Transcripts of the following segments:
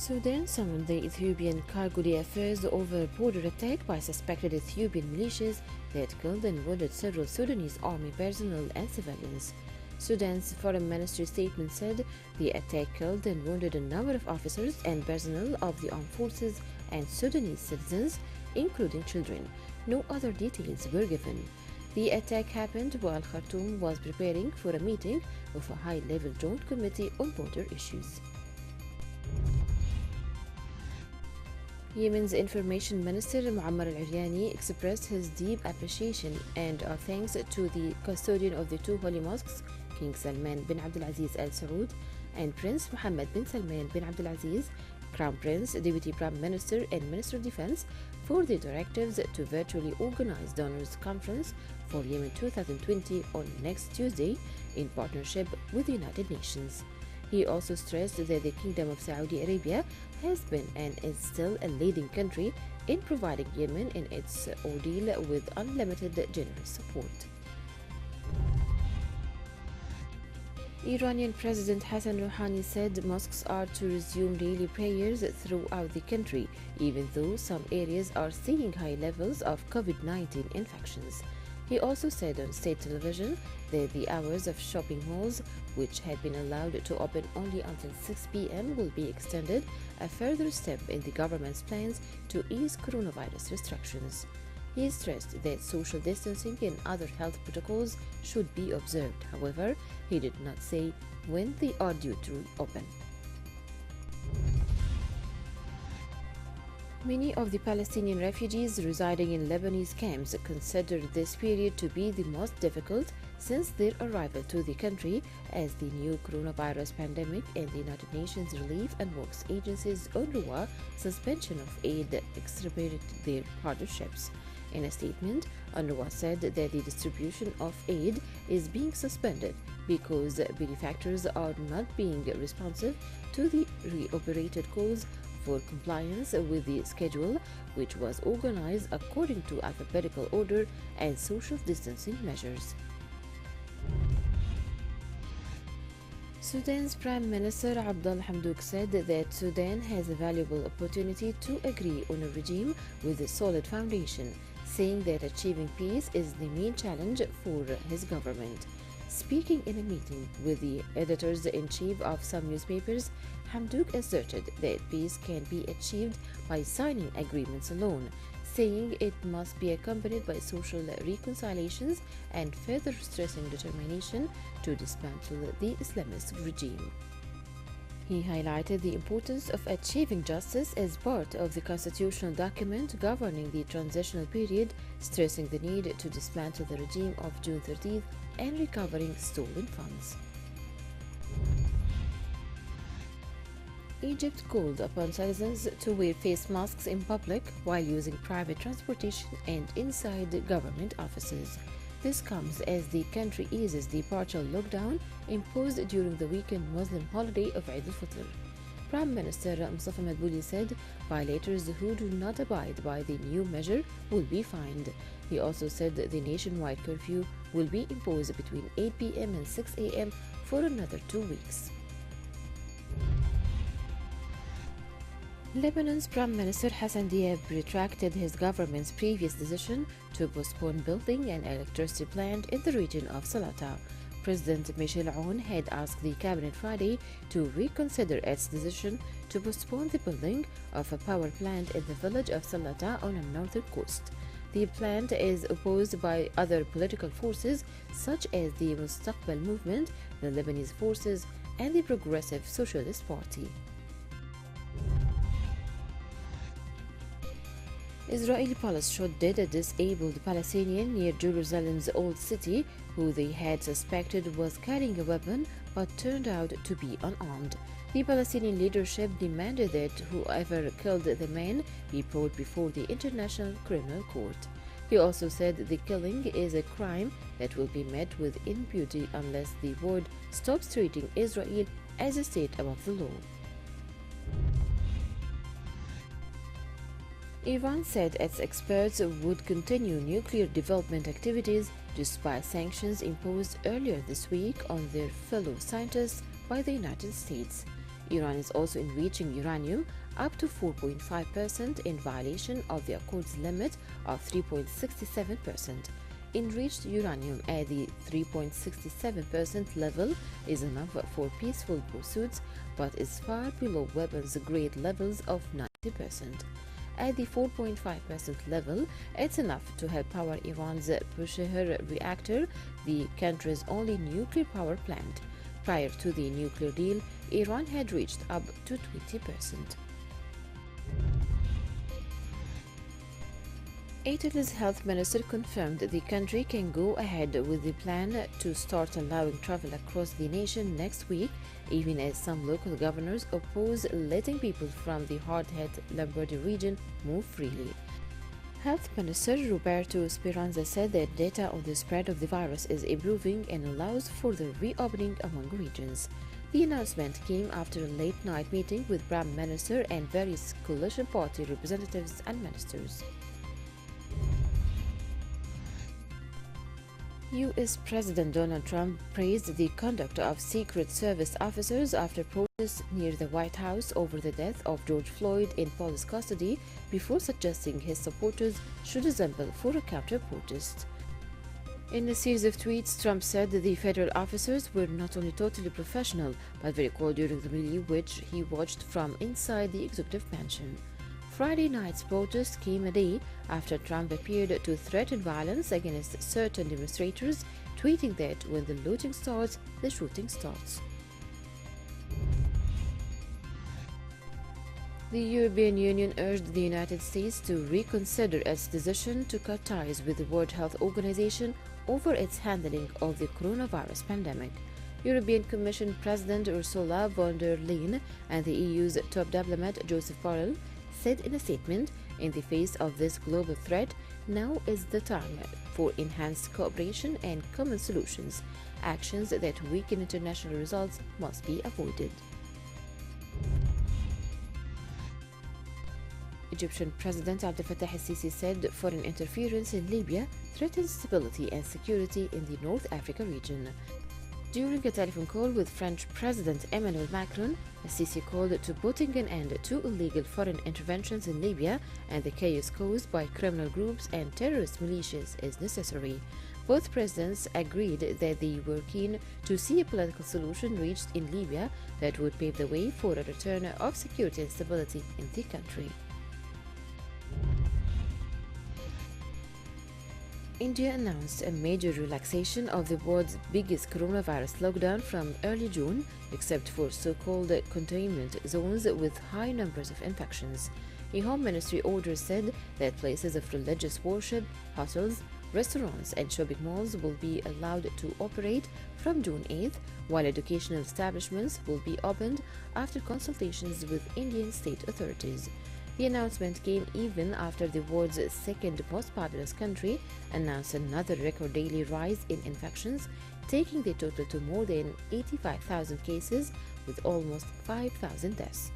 Sudan summoned the Ethiopian Karguli affairs over a border attack by suspected Ethiopian militias that killed and wounded several Sudanese army personnel and civilians. Sudan's foreign ministry statement said the attack killed and wounded a number of officers and personnel of the armed forces and Sudanese citizens, including children. No other details were given. The attack happened while Khartoum was preparing for a meeting of a high-level joint committee on border issues. Yemen's Information Minister Muammar al-Eryani expressed his deep appreciation and thanks to the custodian of the two holy mosques, King Salman bin Abdulaziz Al Saud and Prince Mohammed bin Salman bin Abdulaziz, Crown Prince, Deputy Prime Minister and Minister of Defense, for the directives to virtually organize Donors Conference for Yemen 2020 on next Tuesday in partnership with the United Nations. He also stressed that the Kingdom of Saudi Arabia has been and is still a leading country in providing Yemen in its ordeal with unlimited generous support. Iranian President Hassan Rouhani said mosques are to resume daily prayers throughout the country, even though some areas are seeing high levels of COVID-19 infections. He also said on state television that the hours of shopping malls, which had been allowed to open only until 6 p.m., will be extended, a further step in the government's plans to ease coronavirus restrictions. He stressed that social distancing and other health protocols should be observed. However, he did not say when they are due to reopen. Many of the Palestinian refugees residing in Lebanese camps consider this period to be the most difficult since their arrival to the country, as the new coronavirus pandemic and the United Nations Relief and Works Agency's UNRWA suspension of aid exacerbated their hardships. In a statement, UNRWA said that the distribution of aid is being suspended because benefactors are not being responsive to the reiterated calls for compliance with the schedule, which was organized according to alphabetical order and social distancing measures. Sudan's Prime Minister Abdel Hamdok said that Sudan has a valuable opportunity to agree on a regime with a solid foundation, saying that achieving peace is the main challenge for his government. Speaking in a meeting with the editors-in-chief of some newspapers, Hamdok asserted that peace can be achieved by signing agreements alone, saying it must be accompanied by social reconciliations and further stressing determination to dismantle the Islamist regime. He highlighted the importance of achieving justice as part of the constitutional document governing the transitional period, stressing the need to dismantle the regime of June 13th and recovering stolen funds. Egypt called upon citizens to wear face masks in public while using private transportation and inside government offices. This comes as the country eases the partial lockdown imposed during the weekend Muslim holiday of Eid al-Fitr. Prime Minister Mustafa Madbouli said violators who do not abide by the new measure will be fined. He also said the nationwide curfew will be imposed between 8 p.m. and 6 a.m. for another 2 weeks. Lebanon's Prime Minister Hassan Diab retracted his government's previous decision to postpone building an electricity plant in the region of Salata. President Michel Aoun had asked the cabinet Friday to reconsider its decision to postpone the building of a power plant in the village of Salata on the northern coast. The plant is opposed by other political forces such as the Mustaqbal movement, the Lebanese forces, and the Progressive Socialist Party. Israeli police shot dead a disabled Palestinian near Jerusalem's Old City who they had suspected was carrying a weapon but turned out to be unarmed. The Palestinian leadership demanded that whoever killed the man be brought before the International Criminal Court. He also said the killing is a crime that will be met with impunity unless the world stops treating Israel as a state above the law. Iran said its experts would continue nuclear development activities despite sanctions imposed earlier this week on their fellow scientists by the United States. Iran is also enriching uranium up to 4.5% in violation of the Accord's limit of 3.67%. Enriched uranium at the 3.67% level is enough for peaceful pursuits but is far below weapons-grade levels of 90%. At the 4.5% level, it's enough to help power Iran's Bushehr reactor, the country's only nuclear power plant. Prior to the nuclear deal, Iran had reached up to 20%. Italy's health minister confirmed the country can go ahead with the plan to start allowing travel across the nation next week, even as some local governors oppose letting people from the hard-hit Lombardy region move freely. Health Minister Roberto Speranza said that data on the spread of the virus is improving and allows for the reopening among regions. The announcement came after a late-night meeting with Prime Minister and various coalition party representatives and ministers. U.S. President Donald Trump praised the conduct of Secret Service officers after protests near the White House over the death of George Floyd in police custody before suggesting his supporters should assemble for a counter-protest. In a series of tweets, Trump said that the federal officers were not only totally professional but very cool during the melee which he watched from inside the executive mansion. Friday night's protest came a day after Trump appeared to threaten violence against certain demonstrators, tweeting that when the looting starts, the shooting starts. The European Union urged the United States to reconsider its decision to cut ties with the World Health Organization over its handling of the coronavirus pandemic. European Commission President Ursula von der Leyen and the EU's top diplomat Joseph Borrell said in a statement, in the face of this global threat, now is the time for enhanced cooperation and common solutions. Actions that weaken international results must be avoided. Egyptian President Abdel Fattah el-Sisi said foreign interference in Libya threatens stability and security in the North Africa region. During a telephone call with French President Emmanuel Macron, el-Sisi called to putting an end to illegal foreign interventions in Libya and the chaos caused by criminal groups and terrorist militias is necessary. Both presidents agreed that they were keen to see a political solution reached in Libya that would pave the way for a return of security and stability in the country. India announced a major relaxation of the world's biggest coronavirus lockdown from early June, except for so-called containment zones with high numbers of infections. A Home Ministry order said that places of religious worship, hotels, restaurants and shopping malls will be allowed to operate from June 8th, while educational establishments will be opened after consultations with Indian state authorities. The announcement came even after the world's second most populous country announced another record daily rise in infections, taking the total to more than 85,000 cases with almost 5,000 deaths.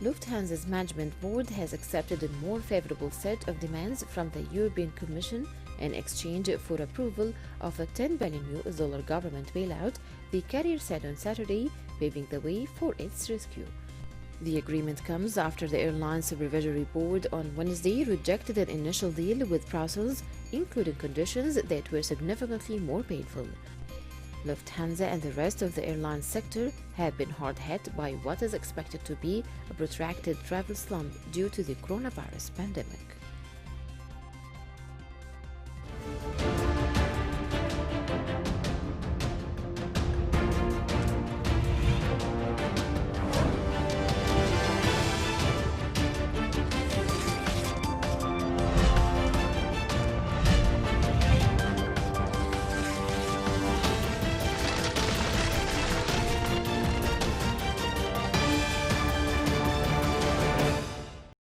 Lufthansa's management board has accepted a more favorable set of demands from the European Commission in exchange for approval of a $10 billion government bailout, the carrier said on Saturday, paving the way for its rescue. The agreement comes after the airline's supervisory board on Wednesday rejected an initial deal with Brussels, including conditions that were significantly more painful. Lufthansa and the rest of the airline sector have been hard hit by what is expected to be a protracted travel slump due to the coronavirus pandemic.